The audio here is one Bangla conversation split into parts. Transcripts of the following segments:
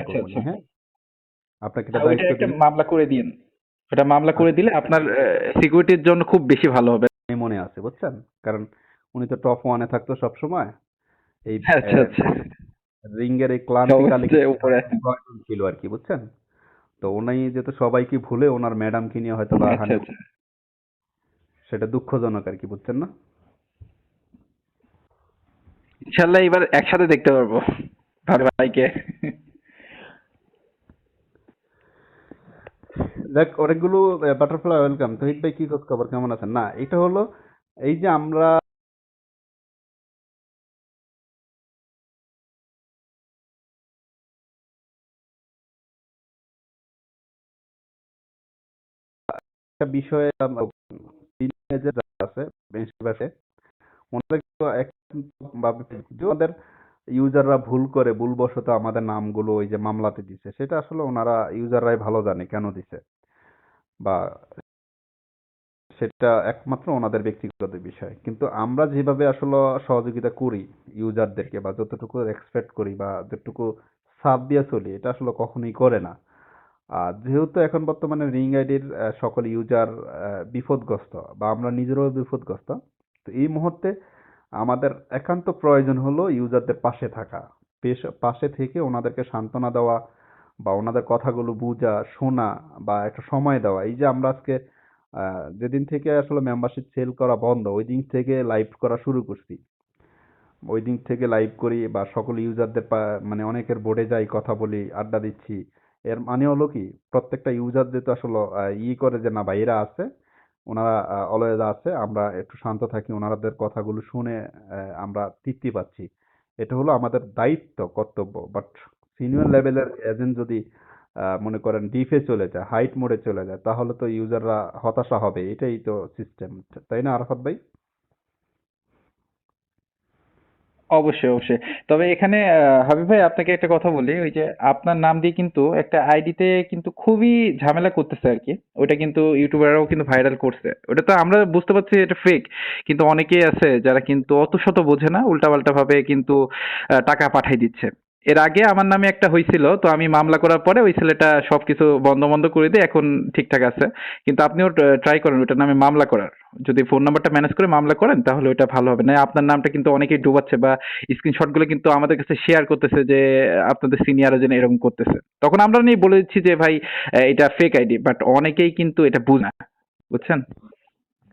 আচ্ছা করবো না, আচ্ছা। হ্যাঁ? আপনাকে এটা হ্যাঁ, ওইটা দায়িত্ব একটা দিলাম। মামলা করে দিন। ওটা মামলা করে দিলে আপনার সিকিউরিটির জন্য খুব বেশি ভালো হবে। মনে আছে, বুঝছেন? কারণ উনি তো টপ ওয়ানে থাকতো সব সময়। এই আচ্ছা আচ্ছা। রিঙ্গের এই ক্লান্তিকালে সবচেয়ে কিন্তু উপরে। প্রয়োজন ছিল আর কি, বুঝছেন? তো উনি যেহেতু সবাইকে ভুলে ওনার ম্যাডামকে নিয়ে হয়তো বা আচ্ছা আচ্ছা। সেটা দুঃখজনক আর কি, বুঝছেন না? ইনশাল্লাহ এবার একসাথে দেখতে পারবো ভাইকে। দেখ, অনেকগুলো বাটারফ্লাই ওয়েলকাম। তহিদ ভাই, কি খোঁজ খবর, কেমন আছেন? না, এটা হলো এই যে আমরা একটা বিষয়ে teenager যারা আছে বেশিরভাগে ওনারা কিন্তু ভাবে যে ওদের ইউজাররা ভুল করে ভুলবশত আমাদের নামগুলো ওই যে মামলাতে দিছে, সেটা আসলে ওনারা ইউজাররাই ভালো জানে কেন দিছে, বা সেটা একমাত্র ওনাদের ব্যক্তিগত বিষয়। কিন্তু আমরা যেভাবে আসলে সহযোগিতা করি ইউজারদেরকে, বা যতটুকু এক্সপেক্ট করি বা যতটুকু সাথ দিয়ে চলি, এটা আসলে কখনোই করে না। আর যেহেতু এখন বর্তমানে রিং আইডির সকল ইউজার বিপদগ্রস্ত, বা আমরা নিজেরাও বিপদগ্রস্ত, তো এই মুহূর্তে আমাদের একান্ত প্রয়োজন হলো ইউজারদের পাশে থাকা। পাশে থেকে ওনাদেরকে সান্ত্বনা দেওয়া, বা ওনাদের কথাগুলো বোঝা, শোনা, বা একটা সময় দেওয়া। এই যে আমরা আজকে যেদিন থেকে আসলে মেম্বারশিপ সেল করা বন্ধ, ওই দিন থেকে লাইভ করা শুরু করছি। ওই দিন থেকে লাইভ করি, বা সকল ইউজারদের মানে অনেকের বোর্ডে যাই, কথা বলি, আড্ডা দিচ্ছি। এর মানে হলো কি, প্রত্যেকটা ইউজারদের তো আসলে করে যে না ভাই এরা আছে, ওনারা অলওয়েজ আছে, আমরা একটু শান্ত থাকি, ওনাদের কথাগুলো শুনে আমরা তৃপ্তি পাচ্ছি। এটা হলো আমাদের দায়িত্ব, কর্তব্য। বাট সিনিয়র লেভেলের এজেন্ট যদি মনে করেন ডিফে চলে যায়, হাইট মোডে চলে যায়, তাহলে তো ইউজাররা হতাশা হবে। এটাই তো সিস্টেম, তাই না আরাফাত ভাই? অবশ্যই অবশ্যই। তবে এখানে হাবিব ভাই আপনাকে একটা কথা বলি, ওই যে আপনার নাম দিয়ে কিন্তু একটা আইডিতে কিন্তু খুবই ঝামেলা করতেছে আর কি। ওটা কিন্তু ইউটিউবাররাও কিন্তু ভাইরাল করছে। ওটা তো আমরা বুঝতে পারছি এটা ফেক, কিন্তু অনেকেই আছে যারা কিন্তু অত শত বোঝে না, উল্টাপাল্টা ভাবে কিন্তু টাকা পাঠাই দিচ্ছে। এর আগে আমার নামে একটা হয়েছিল, তো আমি মামলা করার পরে ওই ছেলেটা সবকিছু বন্ধ বন্ধ করে দিয়ে এখন ঠিকঠাক আছে। কিন্তু আপনিও ট্রাই করেন ওটার নামে মামলা করার। যদি ফোন নাম্বারটা ম্যানেজ করে মামলা করেন তাহলে ওটা ভালো হবে। না আপনার নামটা কিন্তু অনেকেই ডুবাচ্ছে, বা স্ক্রিনশট গুলো কিন্তু আমাদের কাছে শেয়ার করতেছে যে আপনাদের সিনিয়ররা যেন এরকম করতেছে। তখন আমরা নিয়ে বলে দিচ্ছি যে ভাই এটা ফেক আইডি, বাট অনেকেই কিন্তু এটা বুঝে না, বুঝছেন?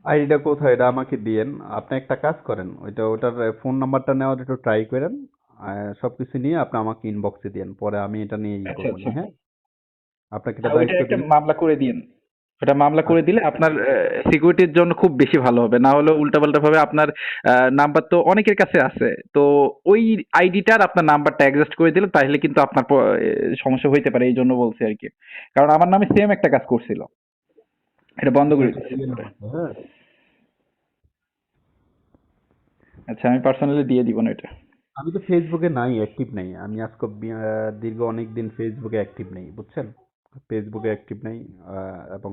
আইডিটা কোথায়, এটা আমাকে দিয়েন। আপনি একটা কাজ করেন, ওটার ফোন নাম্বারটা নেওয়ার একটু ট্রাই করেন। সবকিছু নিয়ে আপনি আমাকে ইনবক্সে দিয়েন, পরে আমি এটা নিয়ে আচ্ছা করবো নি, আচ্ছা। হ্যাঁ? আপনাকে এটা হ্যাঁ, ওইটা দায়িত্ব একটা দিলাম। মামলা করে দিন। ওটা মামলা করে দিলে আপনার সিকিউরিটির জন্য খুব বেশি ভালো হবে। না হলে উল্টাপাল্টা ভাবে আপনার নাম্বার তো অনেকের কাছে আছে। তো ওই আইডিটার আপনার নাম্বারটা অ্যাডজাস্ট করে দিলে তাহলে কিন্তু আপনার সমস্যা হইতে পারে, এই জন্য বলছি আর কি। কারণ আমার নামে সেম একটা কাজ করছিল, এটা বন্ধ ঠিক করে আছে, দিচ্ছে। দিয়েন আমাকে, হ্যাঁ। আচ্ছা, আমি পার্সোনালি দিয়ে দিব না এটা। আমি তো ফেসবুকে নাই, অ্যাক্টিভ নাই। আমি আজকে দীর্ঘ অনেক দিন ফেসবুকে অ্যাক্টিভ নেই, বুঝছেন? ফেসবুকে অ্যাক্টিভ নেই। এবং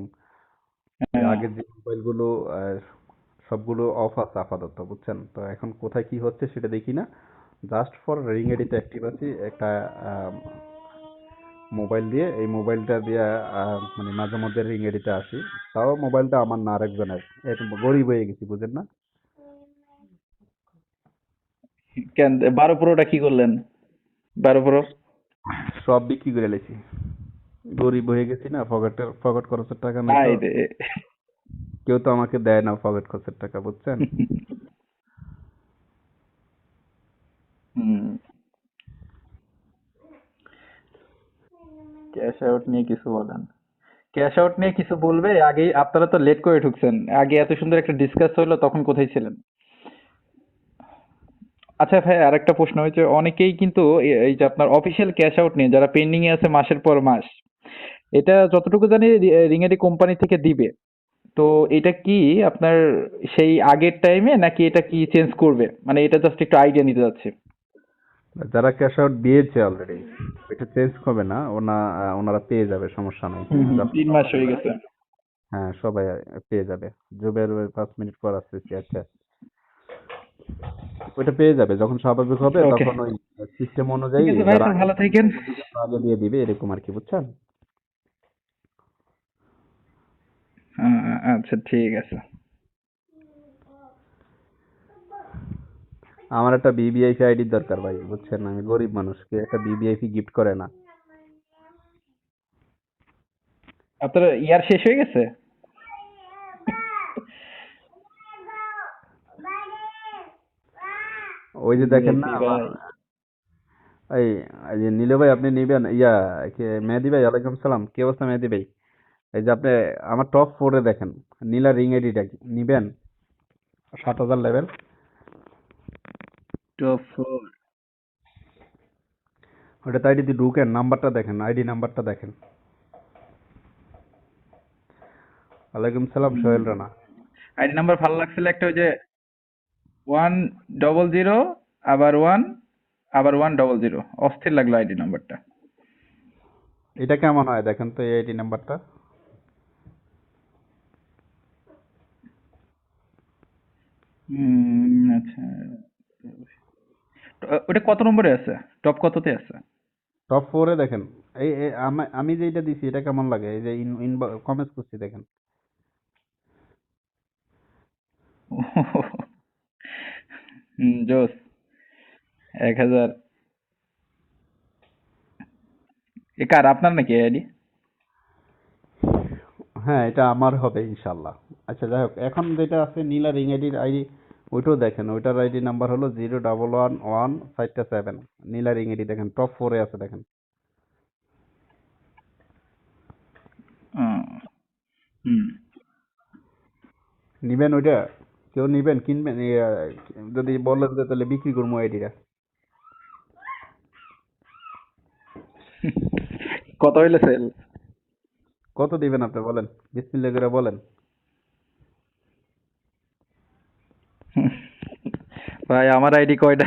ওই হ্যাঁ। আগের যে মোবাইলগুলো সবগুলো অফ আছে আপাতত, বুঝছেন? তো এখন কোথায় কি হচ্ছে সেটা দেখি না। জাস্ট ফর রিং এডিতে অ্যাক্টিভ আছি একটা মোবাইল দিয়ে। এই মোবাইলটা দিয়ে মানে মাঝে মধ্যে রিং এডিতে আসি। তাও মোবাইলটা আমার না, আরেকজনের। একটু গরিব হয়ে গেছি, বুঝেন না? কেন 12 প্রোটা কি করলেন? 12 প্রো? সব বিক্রি করে লেছি। গরিব হয়ে গেছি না, পকেট খরচের টাকা নাই তো। হাই রে। কেউ তো আমাকে দেয় না পকেট খরচের টাকা, বুঝছেন? হুম। ক্যাশ আউট নিয়ে কিছু বলেন। ক্যাশ আউট নিয়ে কিছু বলবে আগেই, আপনারা তো লেট করে ঢুকছেন। আগে এত সুন্দর একটা ডিসকাস হলো, তখন কোথায় ছিলেন? আচ্ছা ভাই, আরেকটা প্রশ্ন হয়েছে, অনেকেই কিন্তু এই যে আপনার অফিসিয়াল ক্যাশ আউট নিয়ে যারা পেন্ডিং এ আছে মাসের পর মাস, এটা যতটুকু জানি রিঙেরি কোম্পানি থেকে দিবে। তো এটা কি আপনার সেই আগের টাইমে, নাকি এটা কি চেঞ্জ করবে? মানে এটা জাস্ট একটু আইডিয়া নিতে যাচ্ছে। যারা ক্যাশ আউট দিয়েছে অলরেডি, এটা চেঞ্জ হবে না। ওনারা পেয়ে যাবে, সমস্যা নাই। হুম হুম, জাস্ট 3 মাস হয়ে গেছে। হ্যাঁ, সবাই পেয়ে যাবে। জুবের 5 মিনিট পর আসতেছি, আচ্ছা। ওইটা পেয়ে যাবে যখন স্বাভাবিক হবে ওকে, তখন ওই সিস্টেম ঠিক অনুযায়ী আছে ভাই, যারা তো আগে ভালো দিয়েছে থাকেন। ওদের জন্য আগে দিয়ে দিবে এরকম আর কি, বুঝছেন? আচ্ছা, ঠিক আছে। আমার একটা বিবিআইপি আইডির দরকার ভাই, বুঝছেন? আমি গরিব মানুষ, কে একটা বিবিআইপি গিফট করে না? আপনার ইয়ার শেষ হয়ে গেছে? ওই যে দেখেন না বিবিআইপি আমার ভাই। এই এই যে নীল ভাই, আপনি নিবেন ইয়া কে মেহেদি ভাই, ওয়ালাইকুম সালাম, কি অবস্থা মেহেদি ভাই? এই যে আপনি আমার টপ 4-এ দেখেন নীলা রিং আইডিটা নিবেন, 7,000 লেভেল। Top four. ওটাতে আইডিতে ঢুকেন, নাম্বারটা দেখেন, আইডি নাম্বারটা দেখেন। ওয়ালাইকুম সালাম সোহেল রানা। আইডি নাম্বার ভালো লাগছিল একটা, ওই যে 100, আবার 1, আবার 100, অস্থির লাগলো আইডি নাম্বারটা। এটা কেমন হয় দেখেন তো এই আইডি নাম্বারটা। আচ্ছা। ওটা কত নম্বরে আছে? টপ কততে আছে? টপ 4-এ দেখেন। আমি যেটা দিছি এটা কেমন লাগে, এই যে কমেন্টস করছি দেখেন। জোস। 1000। এ কার, আপনার নাকি আইডি? হ্যাঁ, এটা আমার হবে ইনশাল্লাহ। আচ্ছা যাই হোক, এখন যেটা আছে নীলা রিং আইডির আইডি, ওইটাও দেখেন, ওইটার আইডি নাম্বার হলো 01117। নীলা রিং আইডি দেখেন টপ 4-এ আছে দেখেন। হুম। নিবেন ওইটা? কেউ নিবেন, কিনবেন? যদি বলেন যে তাহলে বিক্রি করবো আইডিটা। কত হইলো সেল? কত দিবেন আপনি বলেন, বিসমিল্লাহ করে বলেন। ভাই, আমার আইডি কয়টা?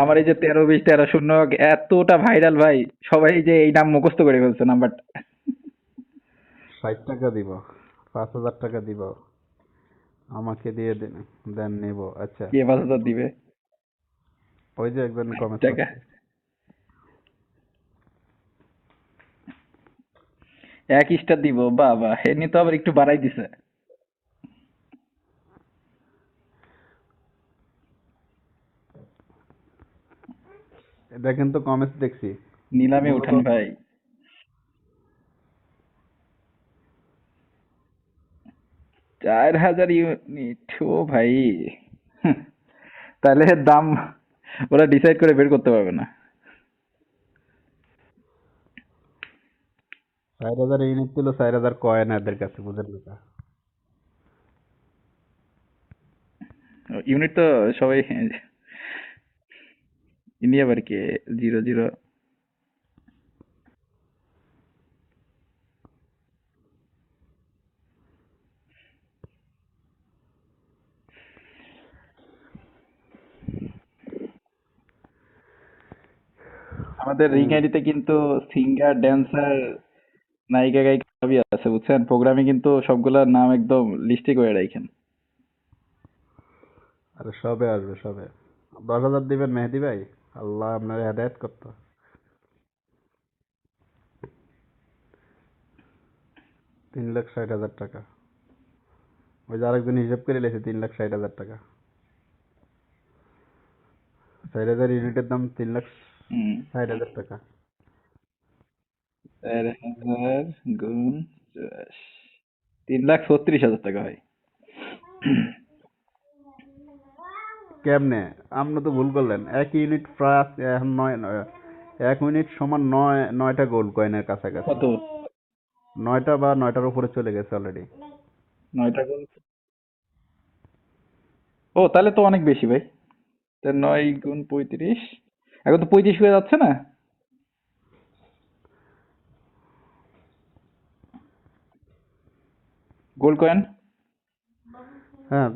আমার এই যে 13 20 13 0 এতটা ভাইরাল ভাই। সবাই যে এই নাম মুখস্থ করে ফেলছে নাম্বারটা। 60 টাকা দিব, 5,000 টাকা দিব, আমাকে দিয়ে দেন, দেন নেব। আচ্ছা, কে 5,000 দিবে? ওই যে একজন কমেন্ট টাকা। করছে। 1 স্টার দিব, বাবা, এমনি তো আবার একটু বাড়াই দিছে। দেখেন তো কমেন্টস দেখছি। নিলামে মূলত উঠান ভাই। 4,000 ইউনিট, ও ভাই। হুঁ, তাহলে দাম ওরা ডিসাইড করে বের করতে পারবে না। 4,000 ইউনিট ছিল, 4,000 কয়েন এদের কাছে, বুঝেন না? ইউনিট তো সবাই নিয়ে আবার কি 0 0। আমাদের রিং হুম। আইডিতে কিন্তু সিঙ্গার, ড্যান্সার, নায়িকা, গায়িকা সবই আছে, বুঝছেন? প্রোগ্রামে কিন্তু সবগুলার নাম একদম লিস্টে করে রাখেন। আরে সবে আসবে সবে। 10,000 দিবেন মেহেদি ভাই, আল্লাহ আপনার হেদায়েত করতো। 3,60,000 টাকা। ওই যে আরেকজন হিসাব করে লেছে 3,60,000 টাকা। 4,000 ইউনিটের দাম তিন লাখ হুম। ষাট হাজার টাকা 4,000 গুণ 3,36,000 টাকা হয়। কেমনে? আপনি তো ভুল করলেন। এক ইউনিট প্রায় এখন এক ইউনিট সমান 9টা গোল্ড কয়েনের কাছাকাছি। কত? 9টা বা 9টার উপরে চলে গেছে অলরেডি। 9 টা গুণ। ও, তাহলে তো অনেক বেশি ভাই। তা 9 গুণ 35, এখন তো 35 হয়ে যাচ্ছে না? Gold coin. হ্যাঁ,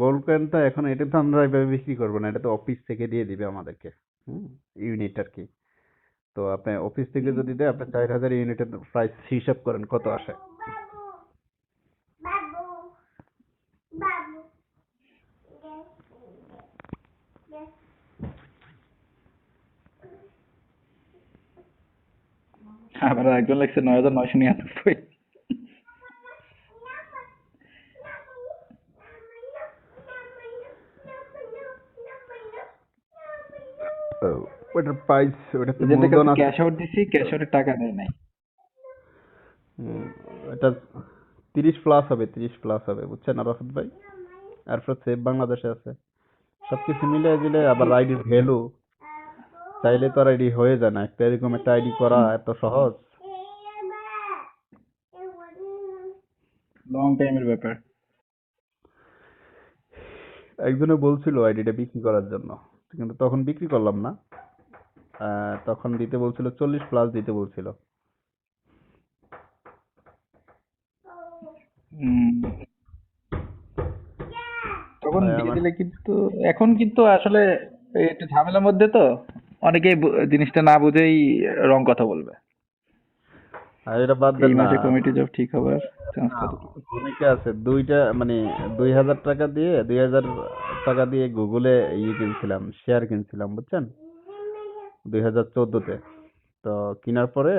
গোল্ড কয়েনটা এখন এটা তো আমরা এভাবে বিক্রি করবো না, এটা তো অফিস থেকে দিয়ে দিবে আমাদেরকে। হুম, ইউনিট আর কি। তো আপনি অফিস থেকে যদি দেয়, আপনি 4,000 ইউনিটের প্রাইস হিসাব করেন কত আসে। আবার একজন লিখছে 9999। তো ওটার প্রাইস, ওটাতে এজেন্টের মূলধন কাছে আছে। ক্যাশ আউট দিছি, ক্যাশ আউটের টাকা দেয় নাই। উম, এটা 30+ হবে, 30+ হবে বুঝছেন আরাফাত ভাই। এরপর সেভ বাংলাদেশে আছে, সবকিছু মিলে দিলে আবার আইডির ভ্যালু, চাইলে তো আর আইডি হয়ে যায় না, একটা এরকম একটা আইডি করা এত সহজ। লং টাইমের ব্যাপার। একজনে বলছিল আইডিটা বিক্রি করার জন্য, কিন্তু তখন বিক্রি করলাম না। তখন দিতে বলছিল 40+ দিতে বলছিল। হুম, তখন ভাই দিয়ে আমার, দিলে কিন্তু, এখন কিন্তু আসলে এই একটু ঝামেলার মধ্যে তো অনেকেই জিনিসটা না বুঝেই রং কথা বলবে। আর এটা বাদ এই দেন না। মাসে কমিটি জব ঠিক হবার চান্স না, কত? অনেকে আছে দুইটা মানে 2000 টাকা দিয়ে, 2000 টাকা দিয়ে গুগলে কিনছিলাম, শেয়ার কিনছিলাম বুঝছেন, 2014-তে। তো কেনার পরে